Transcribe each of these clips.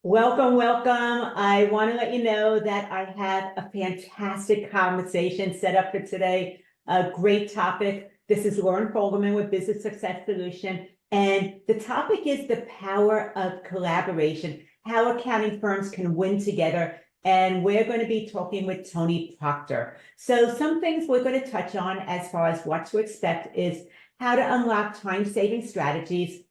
Welcome, welcome. I want to let you know that I have a fantastic conversation set up for today. A great topic. This is Lauren Fogelman with Business Success Solution. And the topic is the power of collaboration, how accounting firms can win together. And we're going to be talking with Tony Proctor. So some things we're going to touch on as far as what to expect is how to unlock time-saving strategies,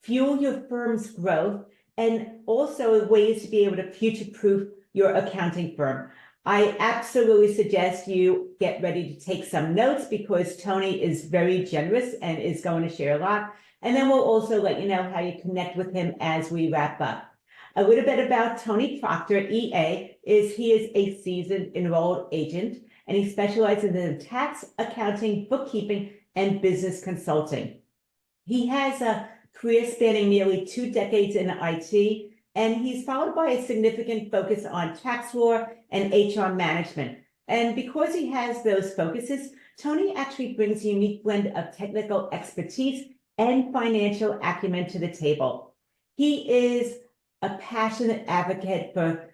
fuel your firm's growth, and also ways to be able to future-proof your accounting firm. I absolutely suggest you get ready to take some notes because Tony is very generous and is going to share a lot. And then we'll also let you know how you connect with him as we wrap up. A little bit about Tony Proctor, EA, is he is a seasoned enrolled agent, and he specializes in tax, accounting, bookkeeping, and business consulting. He has a career spanning nearly 2 decades in IT, and he's followed by a significant focus on tax law and HR management. And because he has those focuses, Tony actually brings a unique blend of technical expertise and financial acumen to the table. He is a passionate advocate for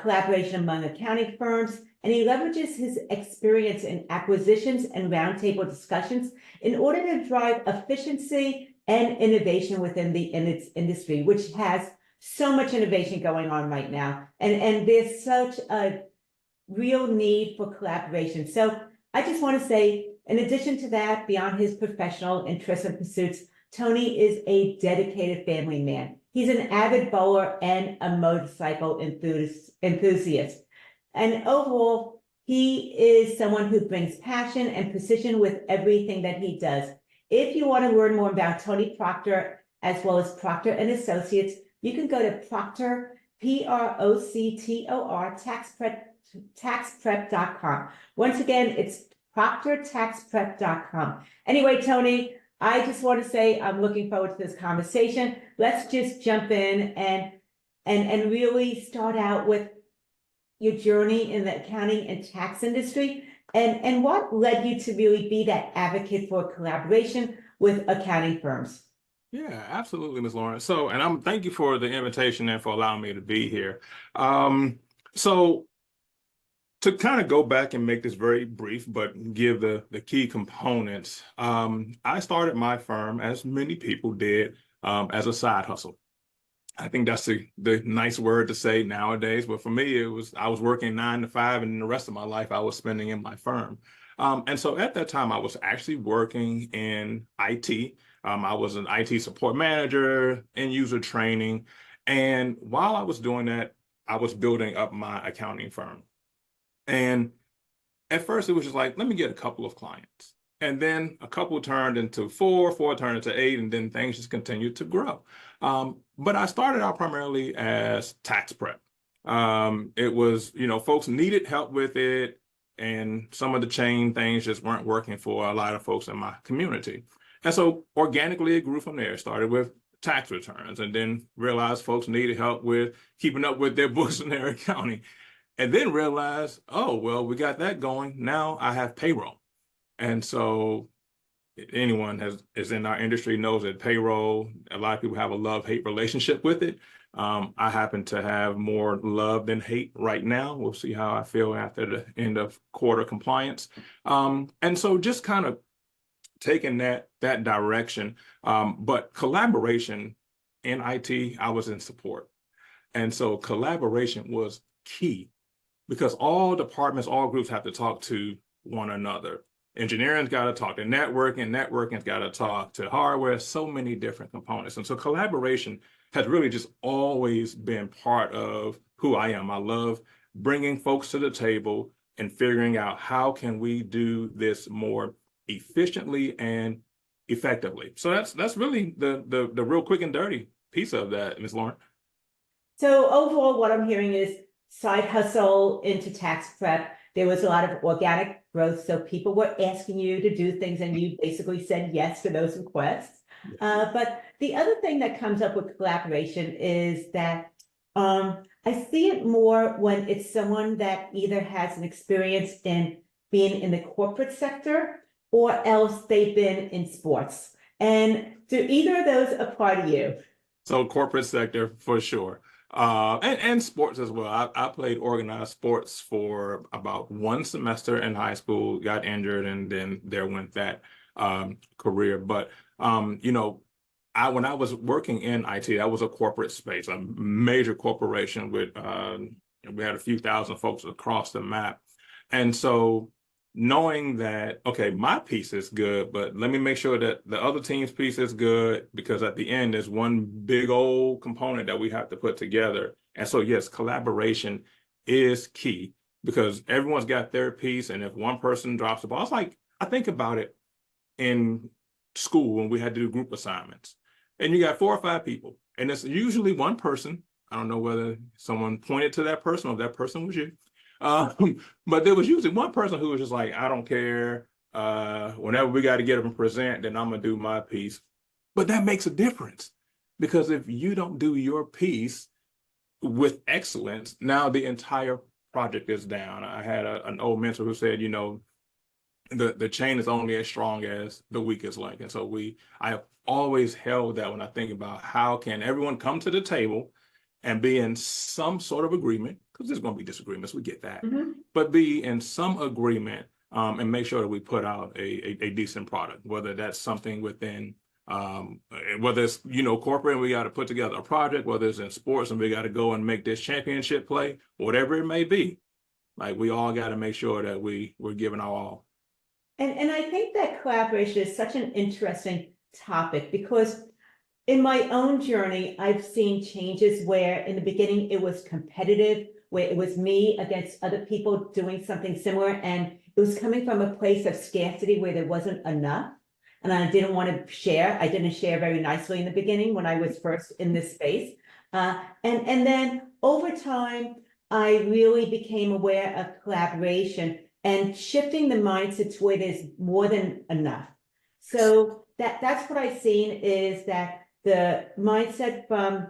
collaboration among accounting firms, and he leverages his experience in acquisitions and roundtable discussions in order to drive efficiency and innovation within the industry, which has so much innovation going on right now. And there's such a real need for collaboration. So I just want to say, in addition to that, beyond his professional interests and pursuits, Tony is a dedicated family man. He's an avid bowler and a motorcycle enthusiast. And overall, he is someone who brings passion and precision with everything that he does. If you want to learn more about Tony Proctor, as well as Proctor and Associates, you can go to Proctor, Proctor, taxprep.com. Once again, it's proctortaxprep.com. Anyway, Tony, I just want to say I'm looking forward to this conversation. Let's just jump in and really start out with your journey in the accounting and tax industry. And what led you to really be that advocate for collaboration with accounting firms? Yeah, absolutely, Ms. Lawrence. And thank you for the invitation and for allowing me to be here. So to kind of go back and make this very brief, but give the key components, I started my firm, as many people did, as a side hustle. I think that's the nice word to say nowadays, but for me, I was working 9 to 5, and the rest of my life I was spending in my firm. And so at that time, I was actually working in IT. I was an IT support manager, end user training, and while I was doing that, I was building up my accounting firm. And at first, it was just like, let me get a couple of clients. And then a couple turned into 4, 4 turned into 8, and then things just continued to grow. But I started out primarily as tax prep. It was, folks needed help with it, and some of the chain things just weren't working for a lot of folks in my community. And so organically, it grew from there. Started with tax returns, and then realized folks needed help with keeping up with their books and their accounting. And then realized, oh, well, we got that going. Now I have payroll. And so anyone is in our industry knows that payroll, a lot of people have a love-hate relationship with it. I happen to have more love than hate right now. We'll see how I feel after the end of quarter compliance. And so just kind of taking that direction. But collaboration in IT, I was in support. And so collaboration was key because all departments, all groups have to talk to one another. Engineering's got to talk to networking's got to talk to hardware, so many different components. And so collaboration has really just always been part of who I am. I love bringing folks to the table and figuring out how can we do this more efficiently and effectively. So that's really the real quick and dirty piece of that, Ms. Lauren. So overall, what I'm hearing is side hustle into tax prep. There was a lot of organic growth. So people were asking you to do things and you basically said yes to those requests. But the other thing that comes up with collaboration is that I see it more when it's someone that either has an experience in being in the corporate sector or else they've been in sports. And do either of those apply to you? So corporate sector for sure. And sports as well. I played organized sports for about one semester in high school, got injured, and then there went that career. But you know, when I was working in IT, that was a corporate space, a major corporation with we had a few thousand folks across the map. And so knowing that, okay, my piece is good, but let me make sure that the other team's piece is good, because at the end, there's one big old component that we have to put together. And so, yes, collaboration is key, because everyone's got their piece. And if one person drops the ball, it's like, I think about it in school when we had to do group assignments, and you got 4 or 5 people, and it's usually one person. I don't know whether someone pointed to that person or if that person was you. But there was usually one person who was just like, I don't care. Whenever we got to get up and present, then I'm gonna do my piece. But that makes a difference, because if you don't do your piece with excellence, now the entire project is down. I had an old mentor who said, you know, the chain is only as strong as the weakest link. And so I have always held that when I think about how can everyone come to the table and be in some sort of agreement, because there's going to be disagreements, we get that, but be in some agreement, and make sure that we put out a decent product, whether that's something within, whether it's, you know, corporate and we got to put together a project, whether it's in sports and we got to go and make this championship play, whatever it may be. Like, we all got to make sure that we're giving our all. And I think that collaboration is such an interesting topic, because in my own journey, I've seen changes where in the beginning it was competitive, where it was me against other people doing something similar. And it was coming from a place of scarcity where there wasn't enough. And I didn't want to share. I didn't share very nicely in the beginning when I was first in this space. And then over time, I really became aware of collaboration and shifting the mindset to where there's more than enough. So that's what I've seen, is that the mindset from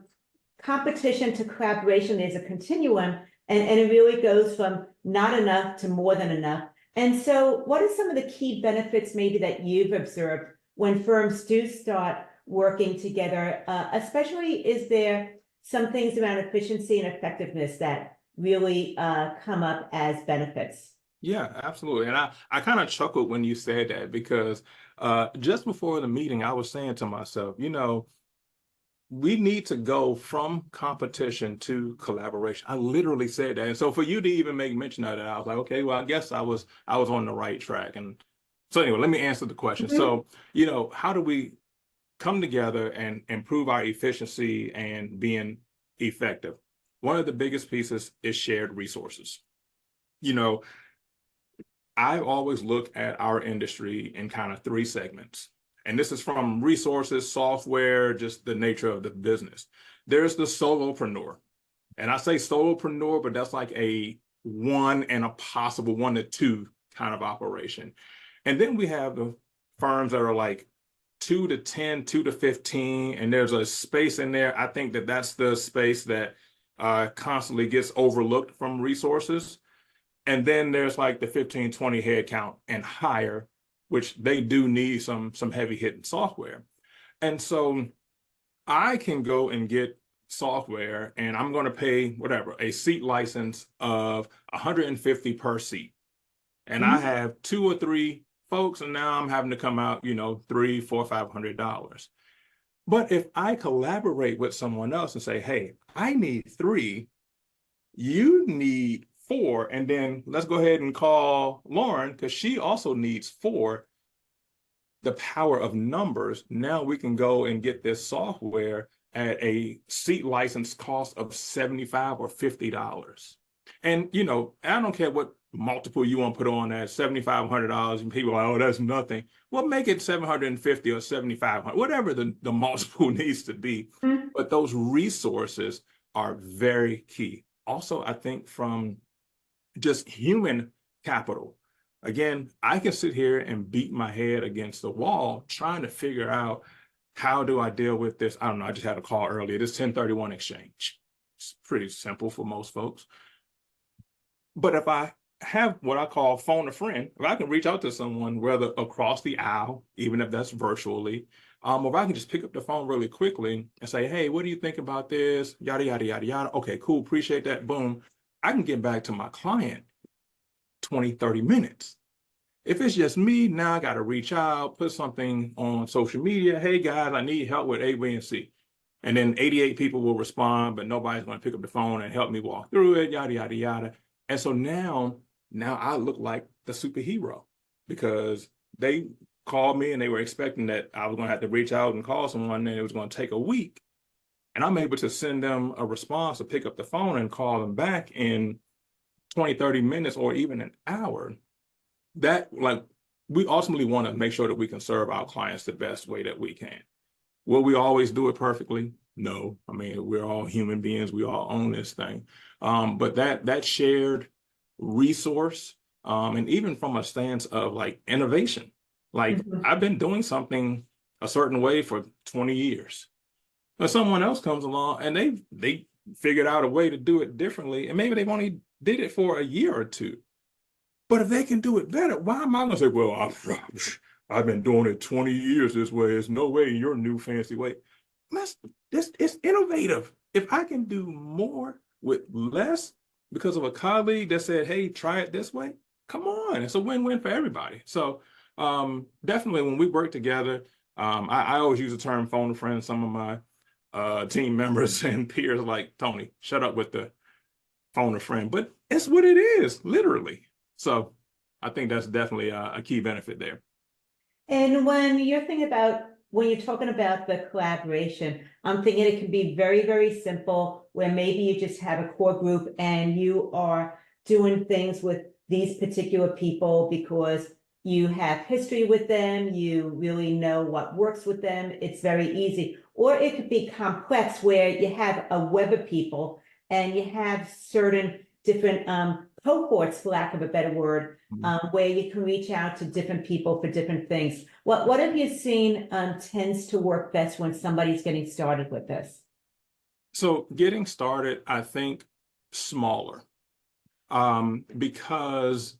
competition to collaboration is a continuum, and it really goes from not enough to more than enough. And so what are some of the key benefits maybe that you've observed when firms do start working together? Especially, is there some things around efficiency and effectiveness that really come up as benefits? Yeah, absolutely. And I kind of chuckled when you said that, because just before the meeting, I was saying to myself, you know, we need to go from competition to collaboration. I literally said that. And so for you to even make mention of that, I was like, okay, well, I guess I was on the right track. And so anyway, let me answer the question. So, you know, how do we come together and improve our efficiency and being effective? One of the biggest pieces is shared resources. You know, I always look at our industry in kind of 3 segments. And this is from resources, software, just the nature of the business. There's the solopreneur. And I say solopreneur, but that's like a 1 and a possible 1 to 2 kind of operation. And then we have the firms that are like 2 to 10, 2 to 15, and there's a space in there. I think that that's the space that constantly gets overlooked from resources. And then there's like the 15, 20 head count and higher, which they do need some heavy hitting software. And so I can go and get software, and I'm going to pay whatever, a seat license of 150 per seat. And I have 2 or 3 folks, and now I'm having to come out, you know, $300, $400, $500. But if I collaborate with someone else and say, hey, I need 3, you need 4, and then let's go ahead and call Lauren because she also needs 4. The power of numbers. Now we can go and get this software at a seat license cost of $75 or $50. And, you know, I don't care what multiple you want to put on that, $7,500, and people are like, oh, that's nothing. Well, make it 750 or 7,500, whatever the multiple needs to be. But those resources are very key. Also, I think from just human capital. Again, I can sit here and beat my head against the wall trying to figure out, how do I deal with this? I don't know. I just had a call earlier. This 1031 exchange. It's pretty simple for most folks. But if I have what I call phone a friend, if I can reach out to someone, whether across the aisle, even if that's virtually, Or I can just pick up the phone really quickly and say, hey, what do you think about this? Yada, yada, yada, yada. Okay, cool. Appreciate that. Boom. I can get back to my client 20, 30 minutes. If it's just me, now I got to reach out, put something on social media. Hey guys, I need help with A, B, and C. And then 88 people will respond, but nobody's going to pick up the phone and help me walk through it, yada, yada, yada. And so now I look like the superhero because they called me and they were expecting that I was going to have to reach out and call someone and it was going to take a week. And I'm able to send them a response or pick up the phone and call them back in 20, 30 minutes or even an hour. That, like, we ultimately want to make sure that we can serve our clients the best way that we can. Will we always do it perfectly? No. I mean, we're all human beings. We all own this thing. But that shared resource, and even from a stance of like innovation, like I've been doing something a certain way for 20 years. But someone else comes along and they figured out a way to do it differently, and maybe they've only did it for a year or two. But if they can do it better, why am I going to say, well, I've been doing it 20 years this way. There's no way your new fancy way. It's innovative. If I can do more with less because of a colleague that said, hey, try it this way, come on. It's a win-win for everybody. So definitely when we work together, I always use the term phone a friend. Some of my team members and peers are like, Tony, shut up with the phone a friend. But it's what it is, literally. So I think that's definitely a key benefit there. And when you're talking about the collaboration, I'm thinking it can be very, very simple, where maybe you just have a core group and you are doing things with these particular people because you have history with them, you really know what works with them, it's very easy. Or it could be complex, where you have a web of people and you have certain different cohorts, for lack of a better word, where you can reach out to different people for different things. What have you seen tends to work best when somebody's getting started with this? So getting started, I think smaller, because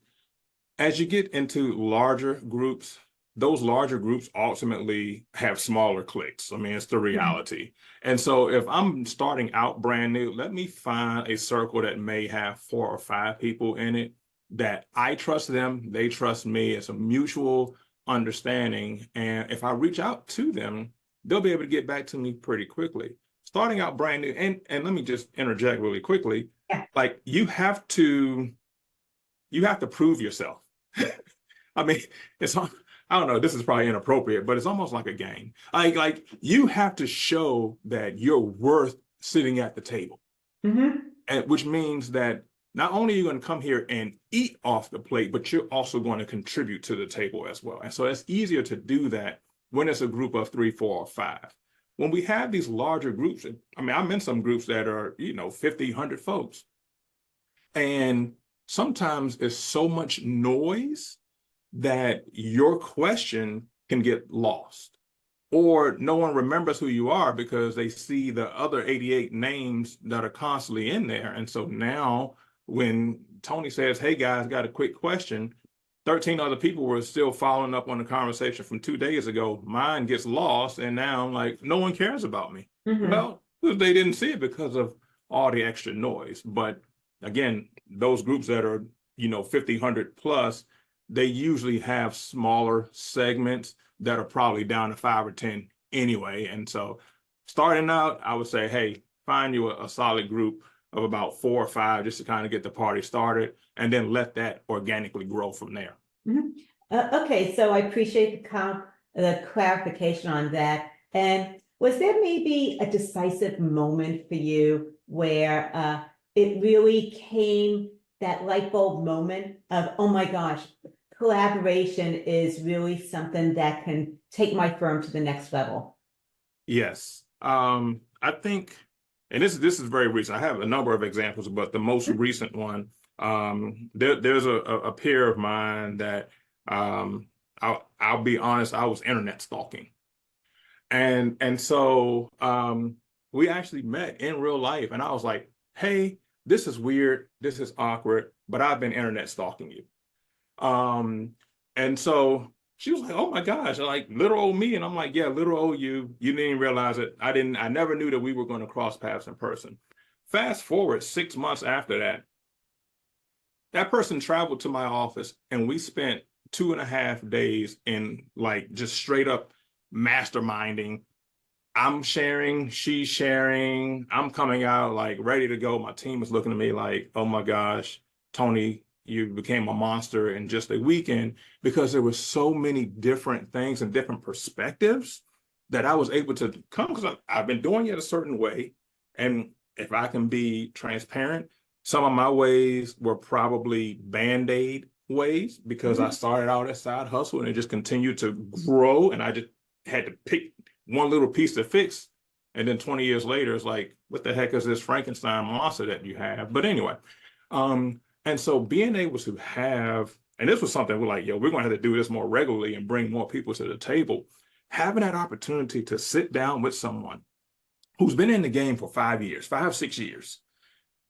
as you get into larger groups, those larger groups ultimately have smaller cliques. I mean, it's the reality. And so if I'm starting out brand new, let me find a circle that may have 4 or 5 people in it that I trust them, they trust me. It's a mutual understanding. And if I reach out to them, they'll be able to get back to me pretty quickly. Starting out brand new, and let me just interject really quickly. Yeah. Like you have to prove yourself. I mean, I don't know, this is probably inappropriate, but it's almost like a game. Like you have to show that you're worth sitting at the table. And which means that not only are you going to come here and eat off the plate, but you're also going to contribute to the table as well. And so it's easier to do that when it's a group of 3, 4, or 5. When we have these larger groups, I mean, I'm in some groups that are, 50, 100 folks. And sometimes it's so much noise that your question can get lost, or no one remembers who you are because they see the other 88 names that are constantly in there. And so now when Tony says, hey guys, got a quick question, 13 other people were still following up on the conversation from 2 days ago. Mine gets lost, and now I'm like, no one cares about me. Well, they didn't see it because of all the extra noise. But again, those groups that are 50, 100 plus, they usually have smaller segments that are probably down to 5 or 10 anyway. And so starting out, I would say, hey, find you a solid group of about 4 or 5 just to kind of get the party started, and then let that organically grow from there. Okay, so I appreciate the clarification on that. And was there maybe a decisive moment for you where it really came, that light bulb moment of, oh my gosh, collaboration is really something that can take my firm to the next level? Yes. I think, and this is very recent. I have a number of examples, but the most recent one, there's a peer of mine that I'll be honest, I was internet stalking. And so we actually met in real life, and I was like, hey, this is weird, this is awkward, but I've been internet stalking you. And so She was like, oh my gosh, like little old me. And I'm like, yeah, little old you. You didn't even realize it. I never knew that we were going to cross paths in person. Fast forward 6 months after that, that person traveled to my office and we spent 2.5 days in like just straight up masterminding. I'm sharing, she's sharing, I'm coming out like ready to go. My team is looking at me like, oh my gosh, Tony, you became a monster in just a weekend, because there were so many different things and different perspectives that I was able to come, because I've been doing it a certain way. And if I can be transparent, some of my ways were probably Band-Aid ways, because I started out as side hustle and it just continued to grow. And I just had to pick one little piece to fix. And then 20 years later, it's like, what the heck is this Frankenstein monster that you have? But anyway, and so being able to have, and this was something we're like, yo, we're going to have to do this more regularly and bring more people to the table. Having that opportunity to sit down with someone who's been in the game for 5 years, 5, 6 years,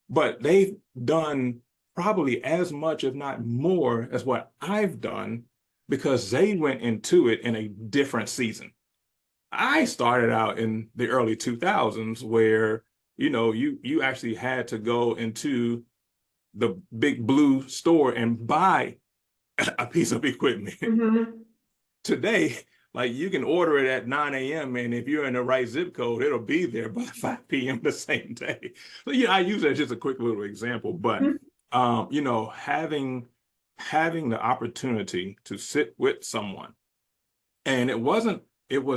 but they've done probably as much, if not more, as what I've done, because they went into it in a different season. I started out in the early 2000s where, you actually had to go into the big blue store and buy a piece of equipment. Today, like you can order it at 9 a.m. and if you're in the right zip code, it'll be there by 5 p.m. the same day. So I use that as just a quick little example, but having the opportunity to sit with someone, and it was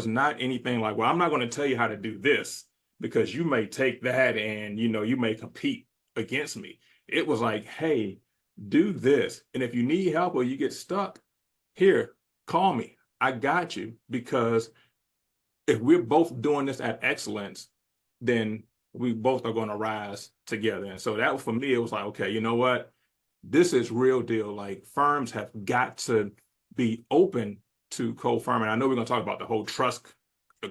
not anything like, well, I'm not going to tell you how to do this because you may take that and you may compete against me. It was like, hey, do this. And if you need help or you get stuck, here, call me. I got you. Because if we're both doing this at excellence, then we both are going to rise together. And so that for me, it was like, okay, you know what? This is real deal. Like firms have got to be open to co-firming. I know we're going to talk about the whole trust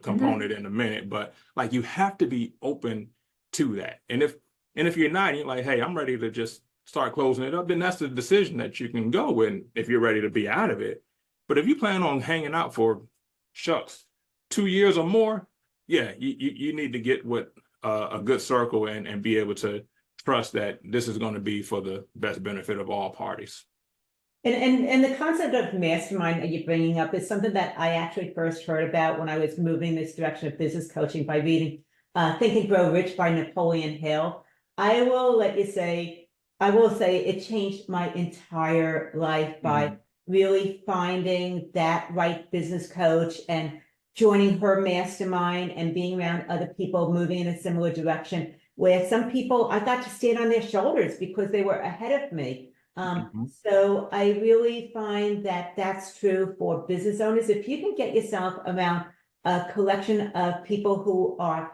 component in a minute, but like you have to be open to that. And if you're not, you're like, hey, I'm ready to just start closing it up, then that's the decision that you can go with if you're ready to be out of it. But if you plan on hanging out for 2 years or more, yeah, you need to get with a good circle and be able to trust that this is going to be for the best benefit of all parties. And the concept of mastermind that you're bringing up is something that I actually first heard about when I was moving this direction of business coaching by reading Think and Grow Rich by Napoleon Hill. I will say it changed my entire life by really finding that right business coach and joining her mastermind and being around other people moving in a similar direction, where some people I got to stand on their shoulders because they were ahead of me. So I really find that that's true for business owners. If you can get yourself around a collection of people who are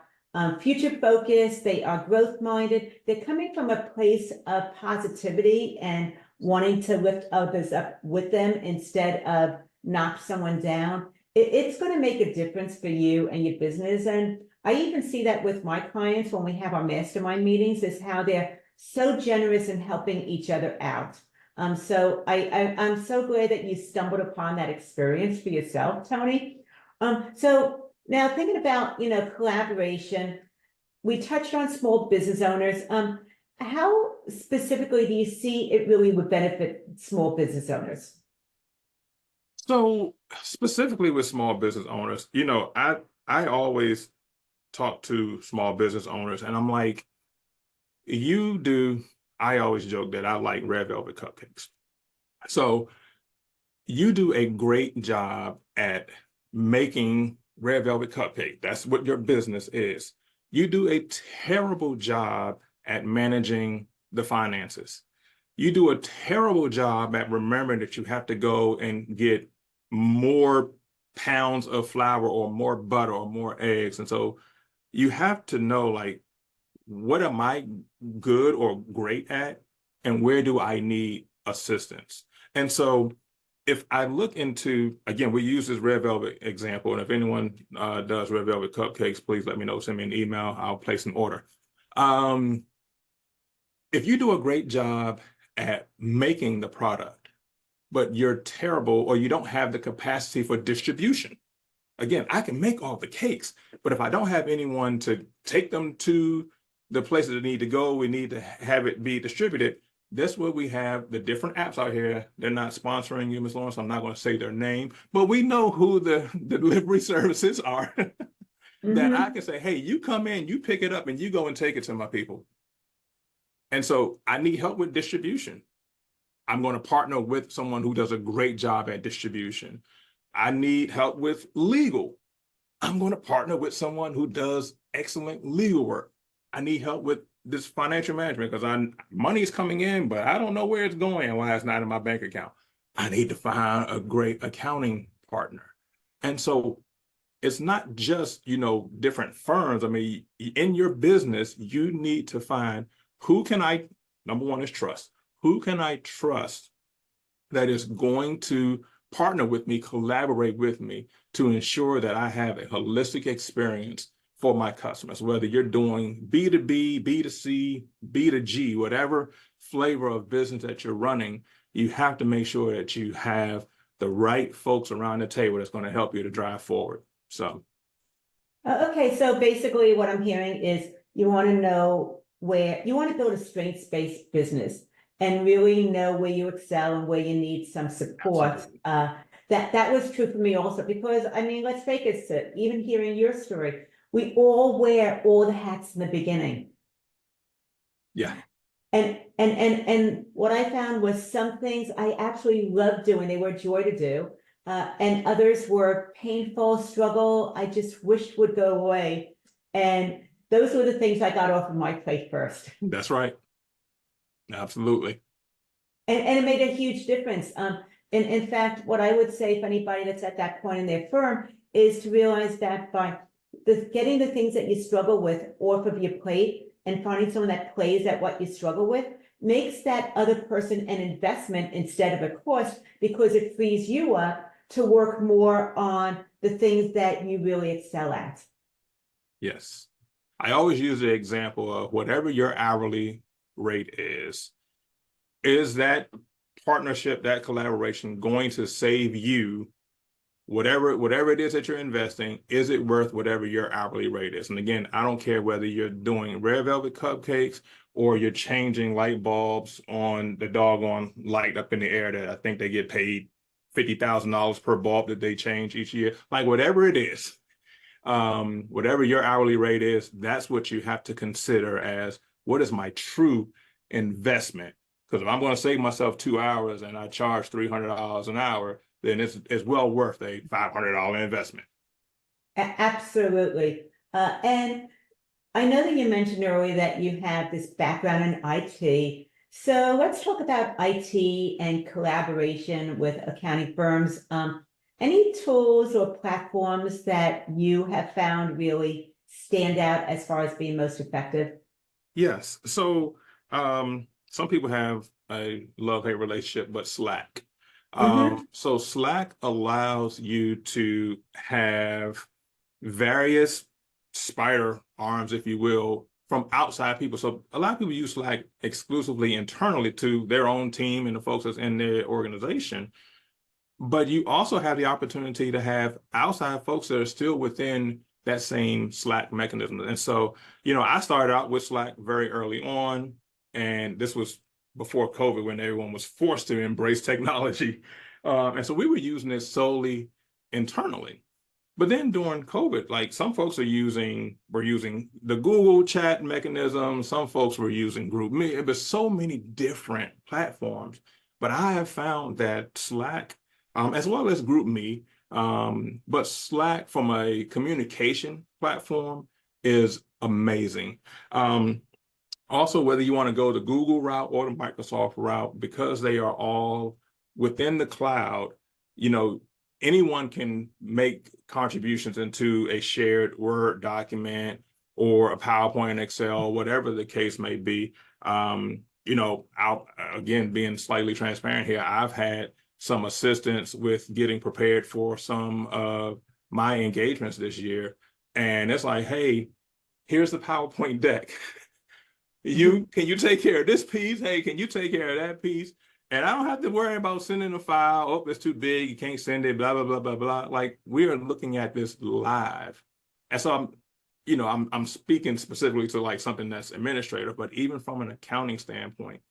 future focused, they are growth minded, they're coming from a place of positivity and wanting to lift others up with them instead of knock someone down, it's going to make a difference for you and your business. And I even see that with my clients when we have our mastermind meetings, is how they're so generous in helping each other out. So I'm so glad that you stumbled upon that experience for yourself, Tony. So now thinking about, collaboration, we touched on small business owners. How specifically do you see it really would benefit small business owners? So specifically with small business owners, I always talk to small business owners and I'm like, I always joke that I like red velvet cupcakes. So you do a great job at making red velvet cupcake. That's what your business is. You do a terrible job at managing the finances. You do a terrible job at remembering that you have to go and get more pounds of flour or more butter or more eggs. And so you have to know, like, what am I good or great at, and where do I need assistance? And so if I look into, again, we use this red velvet example, and if anyone does red velvet cupcakes, please let me know, send me an email, I'll place an order. If you do a great job at making the product, but you're terrible or you don't have the capacity for distribution. Again, I can make all the cakes, but if I don't have anyone to take them to the places that need to go, we need to have it be distributed. That's where we have the different apps out here. They're not sponsoring you, Ms. Lawrence. I'm not going to say their name, but we know who the delivery services are that I can say, hey, you come in, you pick it up, and you go and take it to my people. And so I need help with distribution. I'm going to partner with someone who does a great job at distribution. I need help with legal. I'm going to partner with someone who does excellent legal work. I need help with this financial management because money's coming in, but I don't know where it's going and why it's not in my bank account. I need to find a great accounting partner. And so it's not just, different firms. I mean, in your business, you need to find who can I, number one is trust. Who can I trust that is going to partner with me, collaborate with me to ensure that I have a holistic experience for my customers, whether you're doing B2B, B2C, B2G, whatever flavor of business that you're running, you have to make sure that you have the right folks around the table that's going to help you to drive forward. So. Okay, so basically what I'm hearing is you want to know where you want to build a strengths-based business and really know where you excel and where you need some support. That was true for me also, because I mean, let's face it, even hearing your story, we all wear all the hats in the beginning. Yeah. And what I found was some things I actually loved doing, they were a joy to do. And others were painful, struggle, I just wished would go away. And those were the things I got off of my plate first. That's right. Absolutely. And it made a huge difference. In fact, what I would say for anybody that's at that point in their firm is to realize that by getting the things that you struggle with off of your plate and finding someone that plays at what you struggle with makes that other person an investment instead of a cost, because it frees you up to work more on the things that you really excel at. Yes. I always use the example of whatever your hourly rate is that partnership, that collaboration going to save you whatever it is that you're investing? Is it worth whatever your hourly rate is? And again, I don't care whether you're doing red velvet cupcakes or you're changing light bulbs on the doggone light up in the air that I think they get paid $50,000 per bulb that they change each year. Like whatever it is, whatever your hourly rate is, that's what you have to consider as what is my true investment? Because if I'm going to save myself 2 hours and I charge $300 an hour, then it's well worth a $500 investment. Absolutely. And I know that you mentioned earlier that you have this background in IT. So let's talk about IT and collaboration with accounting firms. Any tools or platforms that you have found really stand out as far as being most effective? Yes. So some people have a love-hate relationship, but Slack. So Slack allows you to have various spider arms, if you will, from outside people. So a lot of people use Slack exclusively internally to their own team and the folks that's in their organization. But you also have the opportunity to have outside folks that are still within that same Slack mechanism. And so, I started out with Slack very early on, and this was before COVID when everyone was forced to embrace technology. And so we were using it solely internally. But then during COVID, like some folks were using the Google chat mechanism. Some folks were using GroupMe. There's so many different platforms. But I have found that Slack, as well as GroupMe, but Slack from a communication platform is amazing. Also, whether you want to go the Google route or the Microsoft route, because they are all within the cloud, anyone can make contributions into a shared Word document or a PowerPoint, Excel, whatever the case may be. I'll, again, being slightly transparent here, I've had some assistance with getting prepared for some of my engagements this year. And it's like, hey, here's the PowerPoint deck. Can you take care of this piece? Hey, can you take care of that piece? And I don't have to worry about sending a file. Oh, it's too big. You can't send it, blah, blah, blah, blah, blah. Like we are looking at this live. And so I'm speaking specifically to like something that's administrative, but even from an accounting standpoint,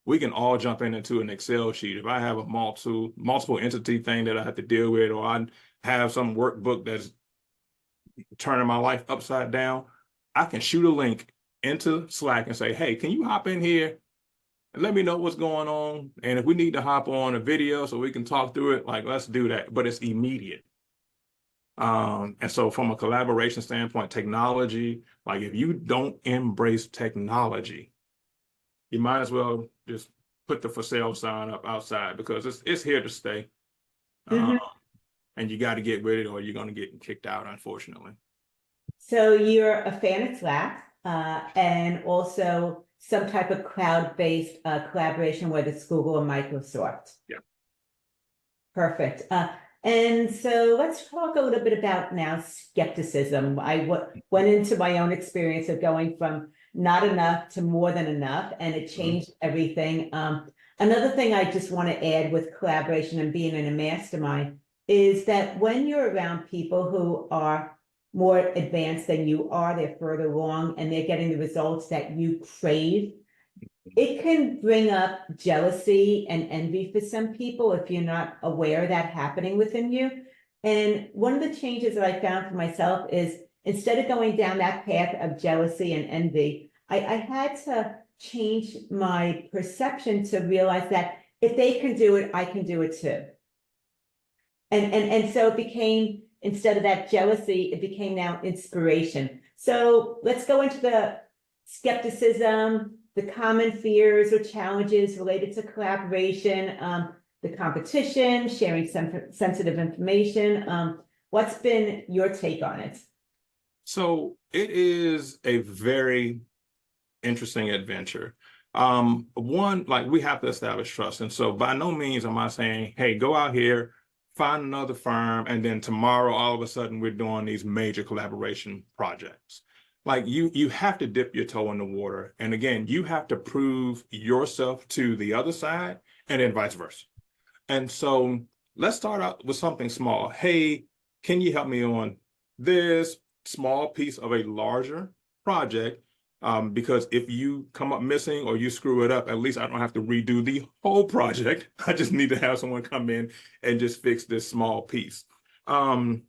we can all jump into an Excel sheet. If I have a multiple entity thing that I have to deal with, or I have some workbook that's turning my life upside down, I can shoot a link into Slack and say, hey, can you hop in here and let me know what's going on? And if we need to hop on a video so we can talk through it, like, let's do that. But it's immediate. And so from a collaboration standpoint, technology, like if you don't embrace technology, you might as well just put the for sale sign up outside, because it's here to stay. Mhm. And you got to get with it or you're going to get kicked out, unfortunately. So you're a fan of Slack, and also some type of cloud-based collaboration, whether it's Google or Microsoft. Yeah. Perfect. And so let's talk a little bit about now skepticism. I went into my own experience of going from not enough to more than enough, and it changed everything. Another thing I just want to add with collaboration and being in a mastermind is that when you're around people who are more advanced than you are, they're further along, and they're getting the results that you crave, it can bring up jealousy and envy for some people if you're not aware of that happening within you. And one of the changes that I found for myself is, instead of going down that path of jealousy and envy, I had to change my perception to realize that if they can do it, I can do it too. And so it became, instead of that jealousy, it became now inspiration. So let's go into the skepticism, the common fears or challenges related to collaboration, the competition, sharing sensitive information. What's been your take on it? So it is a very interesting adventure. One, like we have to establish trust. And so by no means am I saying, hey, go out here, find another firm, and then tomorrow, all of a sudden, we're doing these major collaboration projects. Like you have to dip your toe in the water. And again, you have to prove yourself to the other side, and then vice versa. And so let's start out with something small. Hey, can you help me on this small piece of a larger project? Because if you come up missing or you screw it up, at least I don't have to redo the whole project. I just need to have someone come in and just fix this small piece. And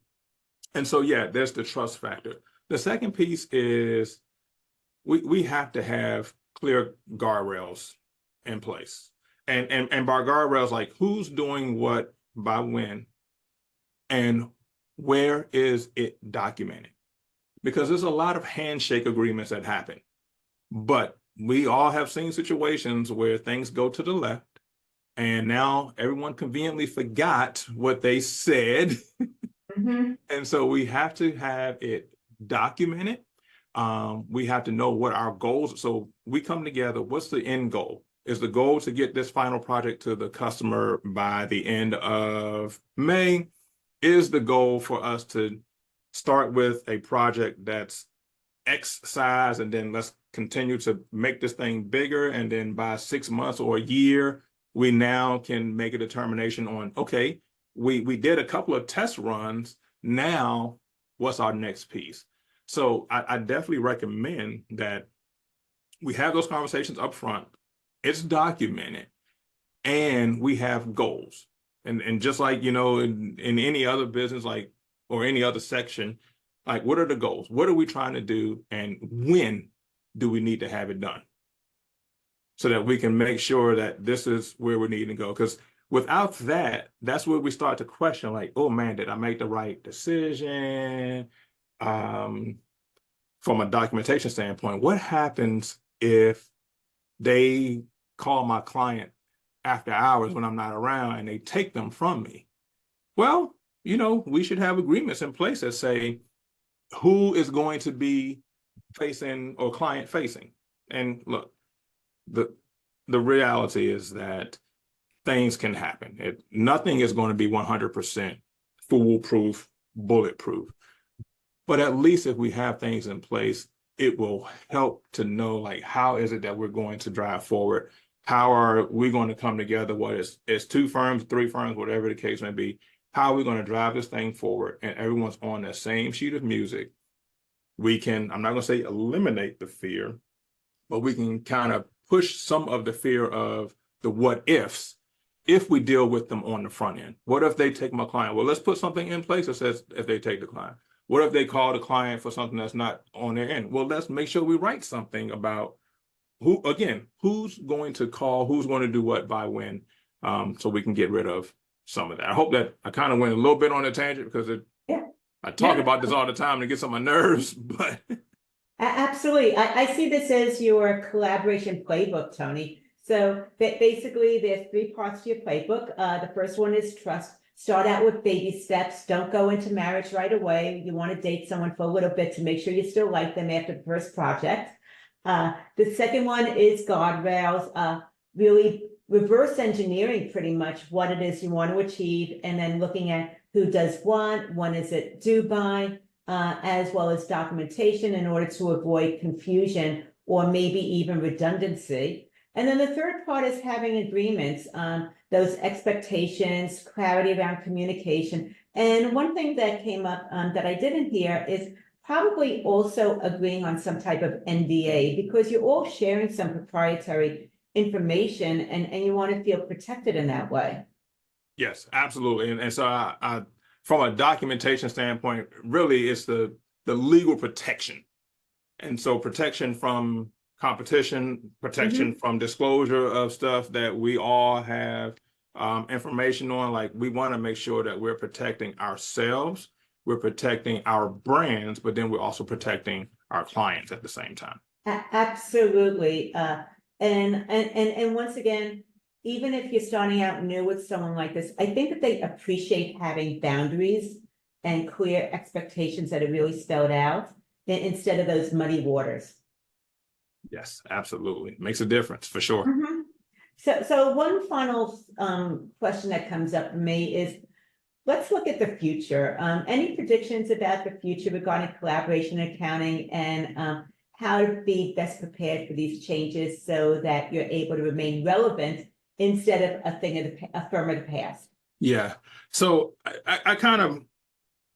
so, yeah, there's the trust factor. The second piece is we have to have clear guardrails in place. And by guardrails, like who's doing what by when, and where is it documented? Because there's a lot of handshake agreements that happen. But we all have seen situations where things go to the left, and now everyone conveniently forgot what they said. And so we have to have it documented. We have to know what our goals. So we come together. What's the end goal? Is the goal to get this final project to the customer by the end of May? Is the goal for us to start with a project that's X size, and then let's continue to make this thing bigger, and then by 6 months or a year, we now can make a determination on, okay, we did a couple of test runs. Now, what's our next piece? So I definitely recommend that we have those conversations up front. It's documented, and we have goals. And just like, in any other business, like, or any other section, like, what are the goals? What are we trying to do? And when do we need to have it done? So that we can make sure that this is where we need to go. Because without that, that's where we start to question, like, oh man, did I make the right decision? From a documentation standpoint, what happens if they call my client after hours when I'm not around and they take them from me? Well, we should have agreements in place that say who is going to be facing or client facing. And look, the reality is that things can happen. Nothing is going to be 100% foolproof, bulletproof. But at least if we have things in place, it will help to know, like, how is it that we're going to drive forward how are we going to come together? What is it's two firms, three firms, whatever the case may be. How are we going to drive this thing forward? And everyone's on the same sheet of music. We can, I'm not going to say eliminate the fear, but we can kind of push some of the fear of the what ifs if we deal with them on the front end. What if they take my client? Well, let's put something in place that says if they take the client. What if they call the client for something that's not on their end? Well, let's make sure we write something about who, again, who's going to call, who's going to do what by when, so we can get rid of some of that. I hope that I kind of went a little bit on a tangent because I talk about this all the time to get on my nerves, but Absolutely. I see this as your collaboration playbook, Tony. So that basically there's three parts to your playbook. The first one is trust. Start out with baby steps. Don't go into marriage right away. You want to date someone for a little bit to make sure you still like them after the first project. The second one is guardrails, really reverse engineering pretty much what it is you want to achieve, and then looking at who does what, when is it due by, as well as documentation in order to avoid confusion or maybe even redundancy. And then the third part is having agreements, those expectations, clarity around communication. And one thing that came up that I didn't hear is probably also agreeing on some type of NDA, because you're all sharing some proprietary information and you want to feel protected in that way. yes, absolutely. And so I from a documentation standpoint, really it's the legal protection. And so protection from competition, protection from disclosure of stuff that we all have information on. Like we want to make sure that we're protecting ourselves, we're protecting our brands, but then we're also protecting our clients at the same time. Absolutely. And once again, even if you're starting out new with someone like this, I think that they appreciate having boundaries and clear expectations that are really spelled out instead of those muddy waters. Yes, absolutely. Makes a difference for sure. So one final question that comes up for me is, let's look at the future. Any predictions about the future regarding collaboration and accounting, and how to be best prepared for these changes so that you're able to remain relevant instead of a firm of the past? Yeah. So I kind of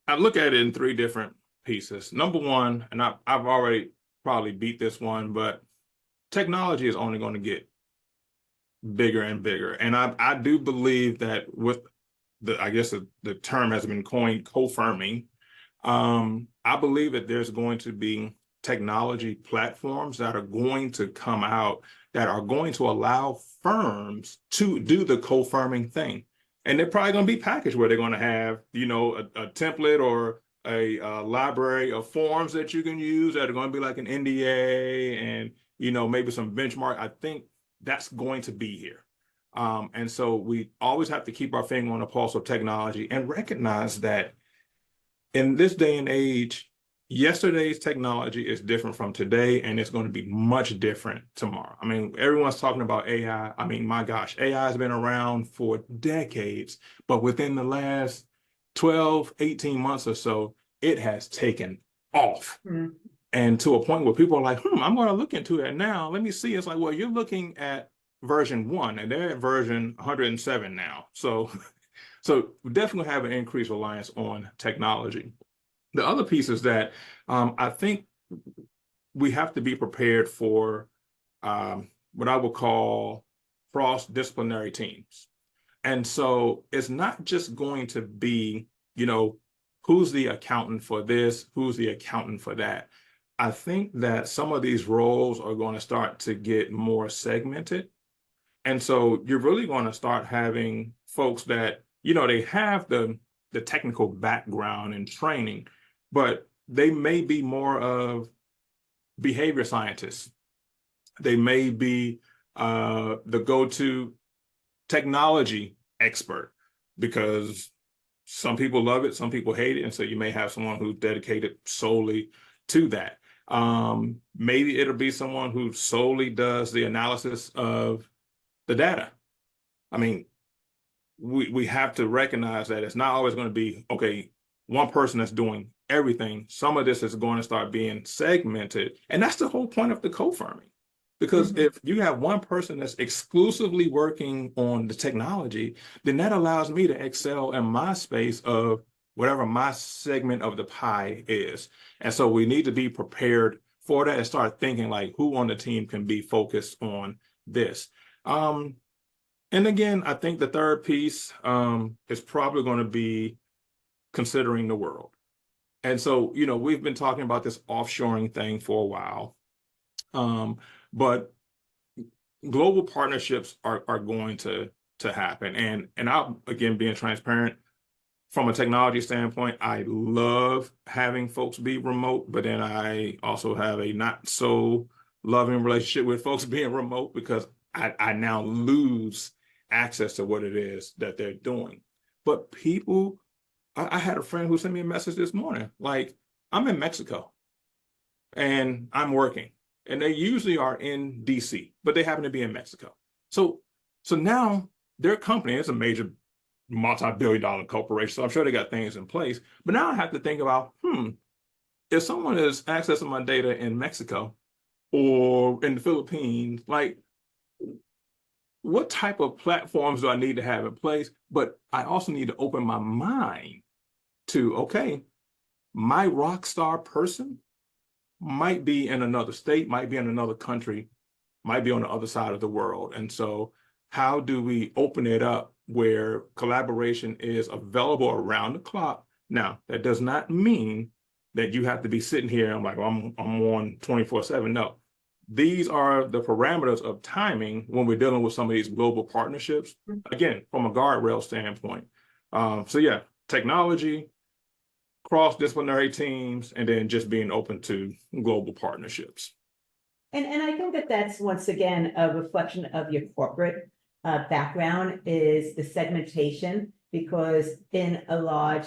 I look at it in three different pieces. Number one, and I've already probably beat this one, but technology is only going to get bigger and bigger. And I do believe that with I guess the term has been coined, co-firming. I believe that there's going to be technology platforms that are going to come out that are going to allow firms to do the co-firming thing. And they're probably going to be packaged where they're going to have, you know, a template or a library of forms that you can use that are going to be like an NDA and, you know, maybe some benchmark. I think that's going to be here. And so we always have to keep our finger on the pulse of technology and recognize that in this day and age, yesterday's technology is different from today, and it's going to be much different tomorrow. I mean, everyone's talking about AI. I mean, my gosh, AI has been around for decades, but within the last 12, 18 months or so, it has taken off. And to a point where people are like, I'm going to look into it now. Let me see. It's like, well, you're looking at version 1, and they're at version 107 now. So we definitely have an increased reliance on technology. The other piece is that I think we have to be prepared for what I would call cross-disciplinary teams. And so it's not just going to be, you know, who's the accountant for this, who's the accountant for that. I think that some of these roles are going to start to get more segmented. And so you're really going to start having folks that, you know, they have the technical background and training, but they may be more of behavior scientists. They may be the go-to technology expert, because some people love it, some people hate it. And so you may have someone who's dedicated solely to that. Maybe it'll be someone who solely does the analysis of the data. I mean, we have to recognize that it's not always going to be, okay, one person that's doing everything. Some of this is going to start being segmented. And that's the whole point of the co-firming. Because if you have one person that's exclusively working on the technology, then that allows me to excel in my space of whatever my segment of the pie is. And so we need to be prepared for that and start thinking like who on the team can be focused on this. And again, I think the third piece is probably going to be considering the world. And so, you know, we've been talking about this offshoring thing for a while, but global partnerships are going to happen. And I'll, again, being transparent, from a technology standpoint, I love having folks be remote, but then I also have a not so loving relationship with folks being remote because I now lose access to what it is that they're doing. But people, I had a friend who sent me a message this morning, like, I'm in Mexico and I'm working, and they usually are in DC, but they happen to be in Mexico. So now their company is a major multi-billion-dollar corporation, so I'm sure they got things in place. But now I have to think about, if someone is accessing my data in Mexico or in the Philippines, like, what type of platforms do I need to have in place? But I also need to open my mind to, okay, my rock star person might be in another state, might be in another country, might be on the other side of the world. And so how do we open it up where collaboration is available around the clock? Now, that does not mean that you have to be sitting here. I'm like, well, I'm on 24/7. No, these are the parameters of timing when we're dealing with some of these global partnerships, again, from a guardrail standpoint. So yeah, technology, cross-disciplinary teams, and then just being open to global partnerships. And I think that that's, once again, a reflection of your corporate background is the segmentation, because in a large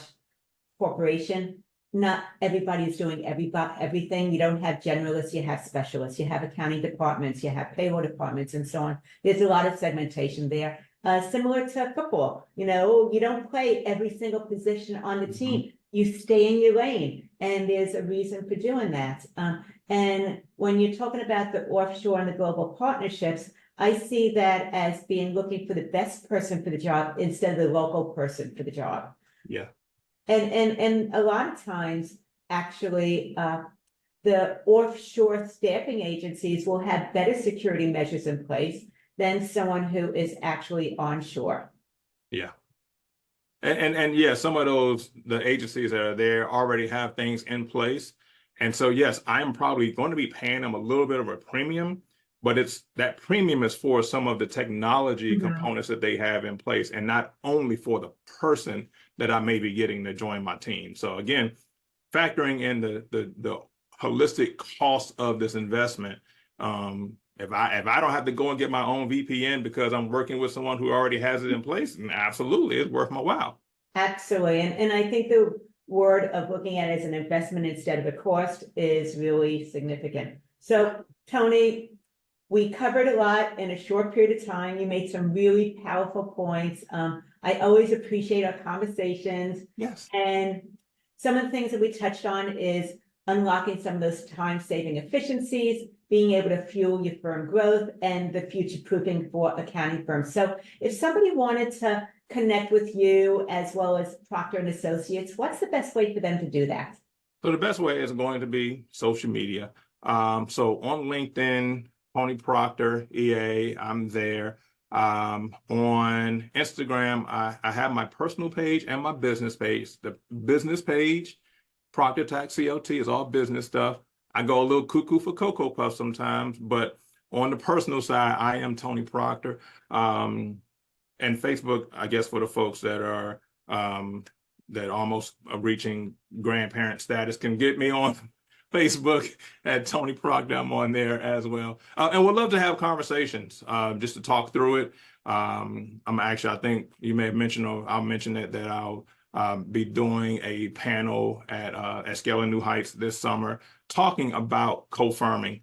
corporation, not everybody is doing everything. You don't have generalists, you have specialists, you have accounting departments, you have payroll departments, and so on. There's a lot of segmentation there. Similar to football, you know, you don't play every single position on the team. You stay in your lane, and there's a reason for doing that. And when you're talking about the offshore and the global partnerships, I see that as being looking for the best person for the job instead of the local person for the job. Yeah. And a lot of times, actually, the offshore staffing agencies will have better security measures in place than someone who is actually onshore. Yeah. And yeah, some of the agencies that are there already have things in place. And so, yes, I'm probably going to be paying them a little bit of a premium, but that premium is for some of the technology components that they have in place, and not only for the person that I may be getting to join my team. So again, factoring in the holistic cost of this investment, if I don't have to go and get my own VPN because I'm working with someone who already has it in place, then absolutely, it's worth my while. Absolutely. And I think the word of looking at it as an investment instead of a cost is really significant. So, Tony, we covered a lot in a short period of time. You made some really powerful points. I always appreciate our conversations. Yes. And some of the things that we touched on is unlocking some of those time-saving efficiencies, being able to fuel your firm growth, and the future-proofing for accounting firms. So if somebody wanted to connect with you as well as Proctor and Associates, what's the best way for them to do that? So the best way is going to be social media. So on LinkedIn, Tony Proctor, EA, I'm there. On Instagram, I have my personal page and my business page. The business page, Proctor Tax CLT, is all business stuff. I go a little cuckoo for Cocoa Puff sometimes, but on the personal side, I am Tony Proctor. And Facebook, I guess, for the folks that are that almost are reaching grandparent status, can get me on Facebook at Tony Proctor. I'm on there as well. And we'd love to have conversations just to talk through it. I think you may have mentioned, or I'll mention that I'll be doing a panel at Scaling New Heights this summer, talking about co-firming,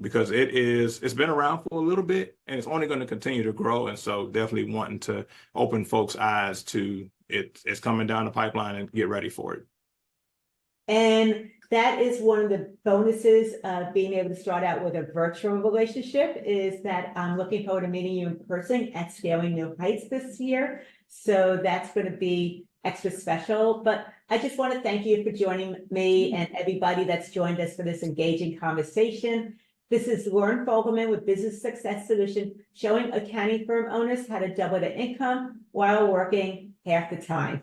because it's been around for a little bit and it's only going to continue to grow. And so definitely wanting to open folks' eyes to it's coming down the pipeline and get ready for it. And that is one of the bonuses of being able to start out with a virtual relationship, is that I'm looking forward to meeting you in person at Scaling New Heights this year. So that's going to be extra special. But I just want to thank you for joining me and everybody that's joined us for this engaging conversation. This is Lauren Fogelman with Business Success Solution, showing accounting firm owners how to double their income while working half the time.